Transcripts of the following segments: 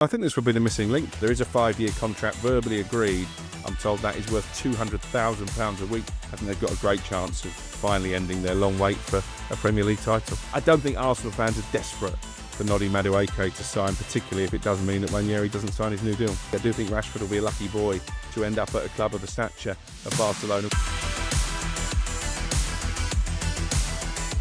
I think this will be the missing link. There is a 5-year contract verbally agreed. I'm told that is worth £200,000 a week. I think they've got a great chance of finally ending their long wait for a Premier League title. I don't think Arsenal fans are desperate for Noni Madueke to sign, particularly if it does mean that Ranieri doesn't sign his new deal. I do think Rashford will be a lucky boy to end up at a club of the stature of Barcelona.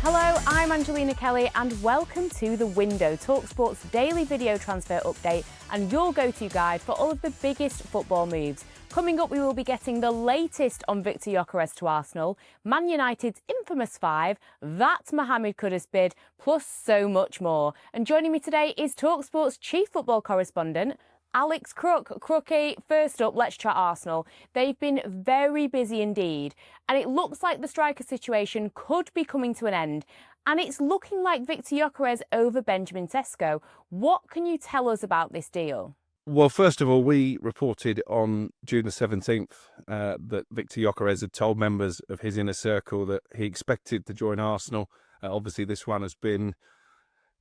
Hello, I'm Angelina Kelly and welcome to The Window, talkSPORT's daily video transfer update and your go-to guide for all of the biggest football moves. Coming up, we will be getting the latest on Viktor Gyokeres to Arsenal, Man United's infamous 5, that Mohammed Kudus bid, plus so much more. And joining me today is talkSPORT's chief football correspondent, Alex Crook. Crookie, first up, let's chat Arsenal. They've been very busy indeed, and it looks like the striker situation could be coming to an end. And it's looking like Viktor Gyokeres over Benjamin Sesko. What can you tell us about this deal? Well, first of all, we reported on June the 17th that Viktor Gyokeres had told members of his inner circle that he expected to join Arsenal. Obviously, this one has been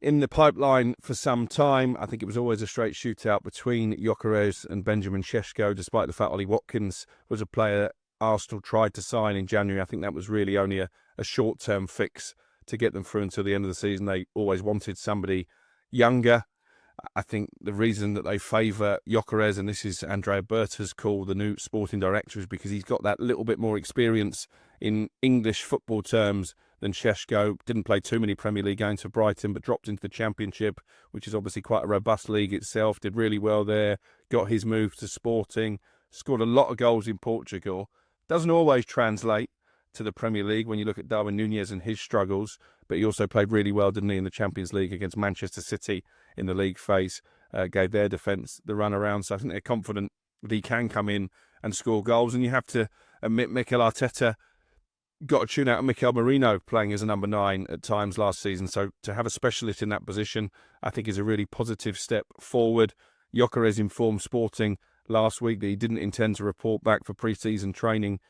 in the pipeline for some time. I think it was always a straight shootout between Gyokeres and Benjamin Sesko, despite the fact Ollie Watkins was a player Arsenal tried to sign in January. I think that was really only a short-term fix to get them through until the end of the season. They always wanted somebody younger. I think the reason that they favour Gyokeres, and this is Andrea Berta's call, the new sporting director, is because he's got that little bit more experience in English football terms than Sesko. Didn't play too many Premier League games for Brighton, but dropped into the Championship, which is obviously quite a robust league itself. Did really well there, got his move to Sporting, scored a lot of goals in Portugal. Doesn't always translate to the Premier League when you look at Darwin Núñez and his struggles, but he also played really well, didn't he, in the Champions League against Manchester City in the league phase, gave their defence the run around. So I think they're confident that he can come in and score goals. And you have to admit, Mikel Arteta got a tune out of Mikel Merino playing as a number 9 at times last season. So to have a specialist in that position, I think is a really positive step forward. Gyokeres informed Sporting last week that he didn't intend to report back for pre-season training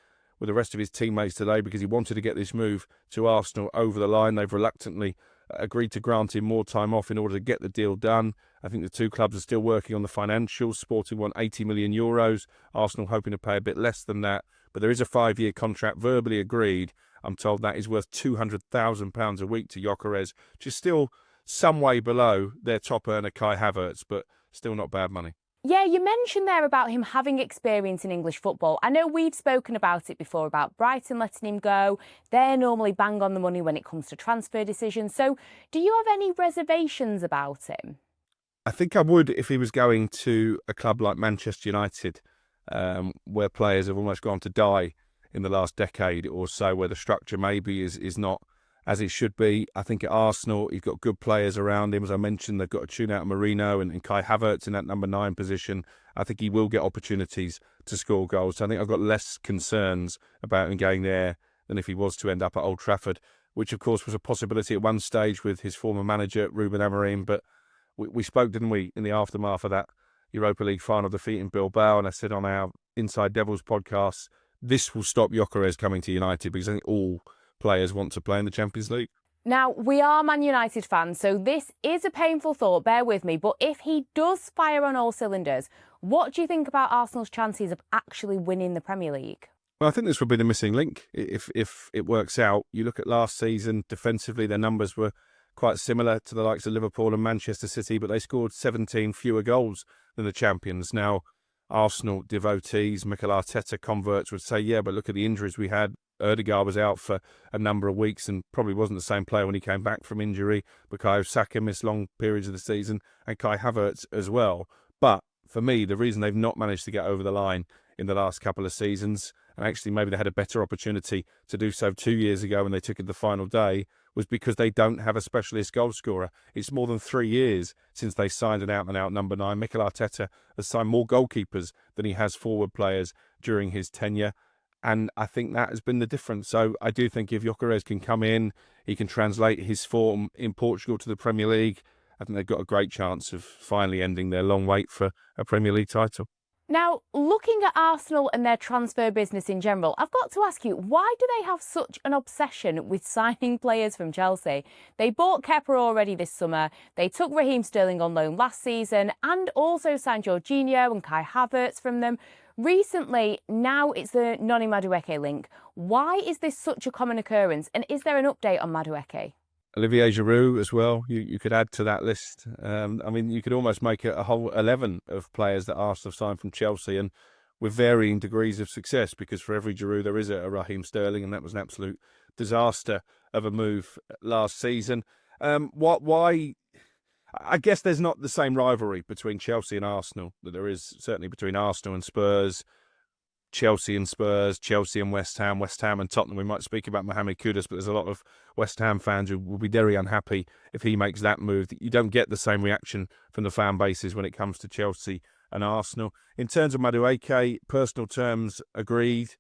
with the rest of his teammates today because he wanted to get this move to Arsenal over the line. They've reluctantly agreed to grant him more time off in order to get the deal done. I think the two clubs are still working on the financials. Sporting want €80 million, Arsenal hoping to pay a bit less than that. But there is a 5-year contract verbally agreed. I'm told that is worth £200,000 a week to Gyokeres, which is still some way below their top earner Kai Havertz, but still not bad money. Yeah, you mentioned there about him having experience in English football. I know we've spoken about it before, about Brighton letting him go. They're normally bang on the money when it comes to transfer decisions. So do you have any reservations about him? I think I would if he was going to a club like Manchester United, where players have almost gone to die in the last decade or so, where the structure maybe is not as it should be. I think at Arsenal, he's got good players around him. As I mentioned, they've got a tune out of Marino and Kai Havertz in that number 9 position. I think he will get opportunities to score goals. So I think I've got less concerns about him going there than if he was to end up at Old Trafford, which of course was a possibility at one stage with his former manager, Ruben Amorim. But we spoke, didn't we, in the aftermath of that Europa League final defeat in Bilbao. And I said on our Inside Devils podcast, this will stop Gyokeres coming to United because I think all players want to play in the Champions League. Now, we are Man United fans, so this is a painful thought, bear with me, but if he does fire on all cylinders, what do you think about Arsenal's chances of actually winning the Premier League? Well, I think this will be the missing link if it works out. You look at last season, defensively, their numbers were quite similar to the likes of Liverpool and Manchester City, but they scored 17 fewer goals than the champions. Now, Arsenal devotees, Mikel Arteta converts would say, yeah, but look at the injuries we had. Ødegaard was out for a number of weeks and probably wasn't the same player when he came back from injury. Bukayo Saka missed long periods of the season and Kai Havertz as well. But for me, the reason they've not managed to get over the line in the last couple of seasons, and actually maybe they had a better opportunity to do so 2 years ago when they took it the final day, was because they don't have a specialist goal scorer. It's more than 3 years since they signed an out-and-out number 9. Mikel Arteta has signed more goalkeepers than he has forward players during his tenure. And I think that has been the difference. So I do think if Gyokeres can come in, he can translate his form in Portugal to the Premier League. I think they've got a great chance of finally ending their long wait for a Premier League title. Now, looking at Arsenal and their transfer business in general, I've got to ask you, why do they have such an obsession with signing players from Chelsea? They bought Kepa already this summer, they took Raheem Sterling on loan last season, and also signed Jorginho and Kai Havertz from them. Recently, now it's the Noni Madueke link. Why is this such a common occurrence, and is there an update on Madueke? Olivier Giroud as well, you could add to that list. I mean, you could almost make a whole 11 of players that Arsenal have signed from Chelsea, and with varying degrees of success, because for every Giroud there is a Raheem Sterling, and that was an absolute disaster of a move last season. Why? I guess there's not the same rivalry between Chelsea and Arsenal that there is certainly between Arsenal and Spurs, Chelsea and Spurs, Chelsea and West Ham and Tottenham. We might speak about Mohammed Kudus, but there's a lot of West Ham fans who will be very unhappy if he makes that move. You don't get the same reaction from the fan bases when it comes to Chelsea and Arsenal. In terms of Madueke, personal terms agreed.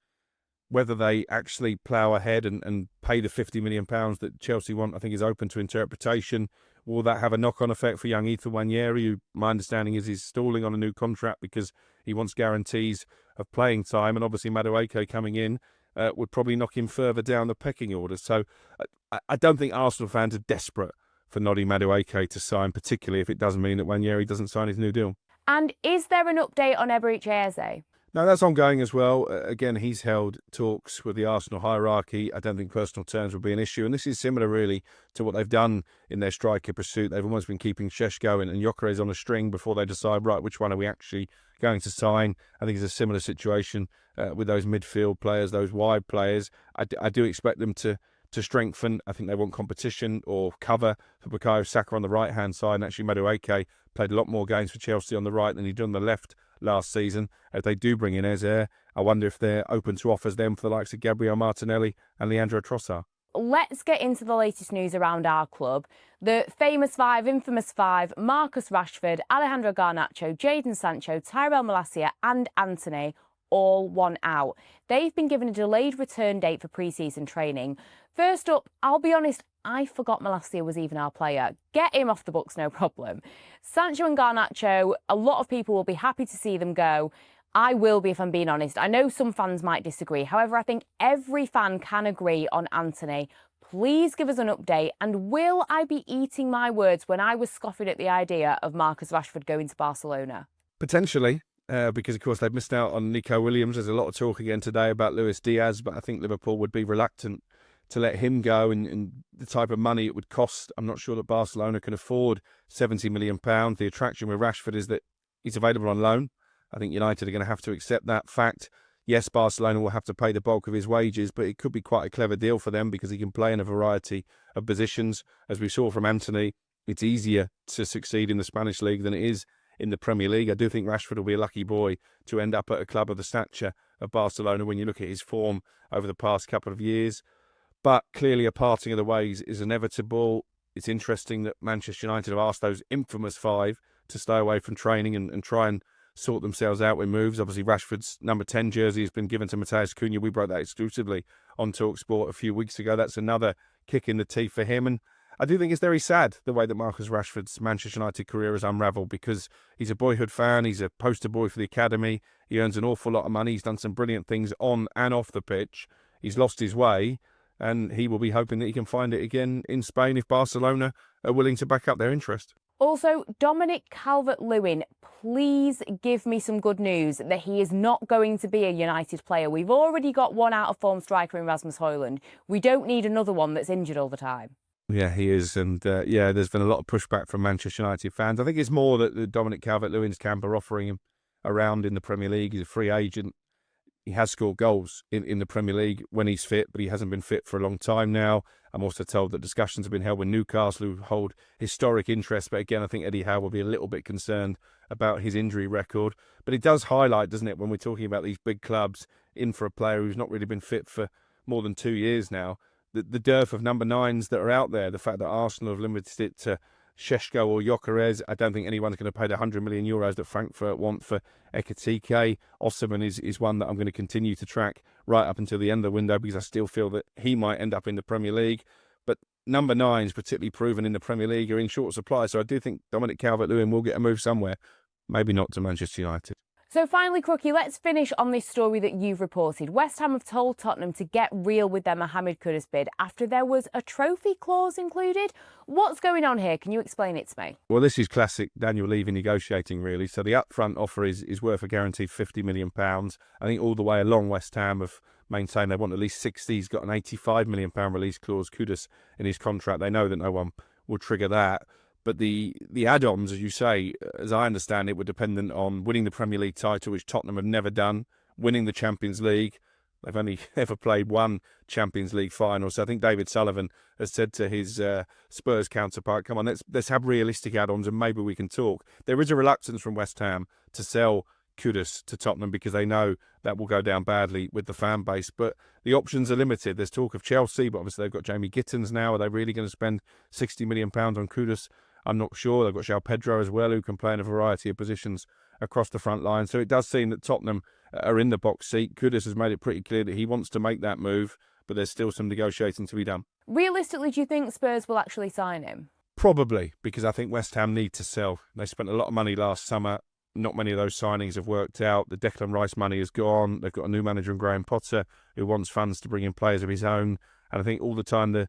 Whether they actually plough ahead and pay the £50 million that Chelsea want, I think is open to interpretation. Will that have a knock-on effect for young Ethan Nwaneri, who my understanding is he's stalling on a new contract because he wants guarantees of playing time, and obviously Madueke coming in would probably knock him further down the pecking order. So I don't think Arsenal fans are desperate for Noni Madueke to sign, particularly if it doesn't mean that Nwaneri doesn't sign his new deal. And is there an update on Eberechi Eze? No, that's ongoing as well. Again, he's held talks with the Arsenal hierarchy. I don't think personal terms will be an issue. And this is similar, really, to what they've done in their striker pursuit. They've almost been keeping Šeško and Gyokeres on a string before they decide, right, which one are we actually going to sign. I think it's a similar situation with those midfield players, those wide players. I do expect them to strengthen. I think they want competition or cover for Bukayo Saka on the right-hand side. And actually, Madueke played a lot more games for Chelsea on the right than he'd done on the left last season. If they do bring in Eze, I wonder if they're open to offers them for the likes of Gabriel Martinelli and Leandro Trossard. Let's get into the latest news around our club. The famous five, infamous five, Marcus Rashford, Alejandro Garnacho, Jadon Sancho, Tyrell Malacia and Antony, all want out. They've been given a delayed return date for pre-season training. First up, I'll be honest, I forgot Malacia was even our player. Get him off the books, no problem. Sancho and Garnacho, a lot of people will be happy to see them go. I will be, if I'm being honest. I know some fans might disagree. However, I think every fan can agree on Antony. Please give us an update. And will I be eating my words when I was scoffing at the idea of Marcus Rashford going to Barcelona? Potentially. Because, of course, they've missed out on Nico Williams. There's a lot of talk again today about Luis Diaz, but I think Liverpool would be reluctant to let him go, and the type of money it would cost. I'm not sure that Barcelona can afford £70 million. The attraction with Rashford is that he's available on loan. I think United are going to have to accept that fact. Yes, Barcelona will have to pay the bulk of his wages, but it could be quite a clever deal for them because he can play in a variety of positions. As we saw from Antony, it's easier to succeed in the Spanish league than it is in the Premier League. I do think Rashford will be a lucky boy to end up at a club of the stature of Barcelona when you look at his form over the past couple of years. But clearly a parting of the ways is inevitable. It's interesting that Manchester United have asked those infamous five to stay away from training and try and sort themselves out with moves. Obviously, Rashford's number 10 jersey has been given to Matheus Cunha. We broke that exclusively on talkSPORT a few weeks ago. That's another kick in the teeth for him. And I do think it's very sad the way that Marcus Rashford's Manchester United career has unravelled, because he's a boyhood fan. He's a poster boy for the academy. He earns an awful lot of money. He's done some brilliant things on and off the pitch. He's lost his way, and he will be hoping that he can find it again in Spain if Barcelona are willing to back up their interest. Also, Dominic Calvert-Lewin, please give me some good news that he is not going to be a United player. We've already got one out-of-form striker in Rasmus Højlund. We don't need another one that's injured all the time. Yeah, he is. And there's been a lot of pushback from Manchester United fans. I think it's more that the Dominic Calvert-Lewin's camp are offering him around in the Premier League. He's a free agent. He has scored goals in the Premier League when he's fit, but he hasn't been fit for a long time now. I'm also told that discussions have been held with Newcastle, who hold historic interest. But again, I think Eddie Howe will be a little bit concerned about his injury record. But it does highlight, doesn't it, when we're talking about these big clubs in for a player who's not really been fit for more than 2 years now, the dearth of number 9s that are out there, the fact that Arsenal have limited it to Šeško or Gyokeres. I don't think anyone's going to pay the €100 million that Frankfurt want for Ekitike. Osimhen is one that I'm going to continue to track right up until the end of the window, because I still feel that he might end up in the Premier League. But number 9s, particularly proven in the Premier League, are in short supply. So I do think Dominic Calvert-Lewin will get a move somewhere. Maybe not to Manchester United. So finally, Crookie, let's finish on this story that you've reported. West Ham have told Tottenham to get real with their Mohammed Kudus bid after there was a trophy clause included. What's going on here? Can you explain it to me? Well, this is classic Daniel Levy negotiating, really. So the upfront offer is worth a guaranteed £50 million. I think all the way along, West Ham have maintained they want at least 60. He's got an £85 million release clause, Kudus, in his contract. They know that no one will trigger that. But the add-ons, as you say, as I understand it, were dependent on winning the Premier League title, which Tottenham have never done, winning the Champions League. They've only ever played one Champions League final. So I think David Sullivan has said to his Spurs counterpart, come on, let's have realistic add-ons and maybe we can talk. There is a reluctance from West Ham to sell Kudus to Tottenham because they know that will go down badly with the fan base. But the options are limited. There's talk of Chelsea, but obviously they've got Jamie Gittins now. Are they really going to spend £60 million on Kudus? I'm not sure. They've got João Pedro as well, who can play in a variety of positions across the front line. So it does seem that Tottenham are in the box seat. Kudus has made it pretty clear that he wants to make that move, but there's still some negotiating to be done. Realistically, do you think Spurs will actually sign him? Probably, because I think West Ham need to sell. They spent a lot of money last summer. Not many of those signings have worked out. The Declan Rice money is gone. They've got a new manager in Graham Potter who wants funds to bring in players of his own. And I think all the time the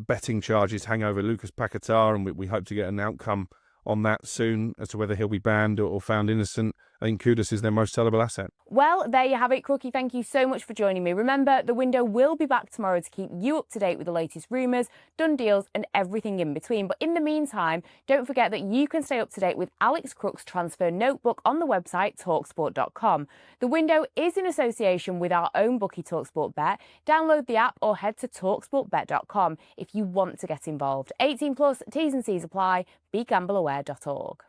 betting charges hang over Lucas Paquetá, and we hope to get an outcome on that soon as to whether he'll be banned or found innocent. I think Kudus is their most sellable asset. Well, there you have it, Crookie. Thank you so much for joining me. Remember, the window will be back tomorrow to keep you up to date with the latest rumours, done deals and everything in between. But in the meantime, don't forget that you can stay up to date with Alex Crook's transfer notebook on the website talksport.com. The window is in association with our own bookie TalkSport Bet. Download the app or head to talksportbet.com if you want to get involved. 18 plus, T's and C's apply. BeGambleAware.org.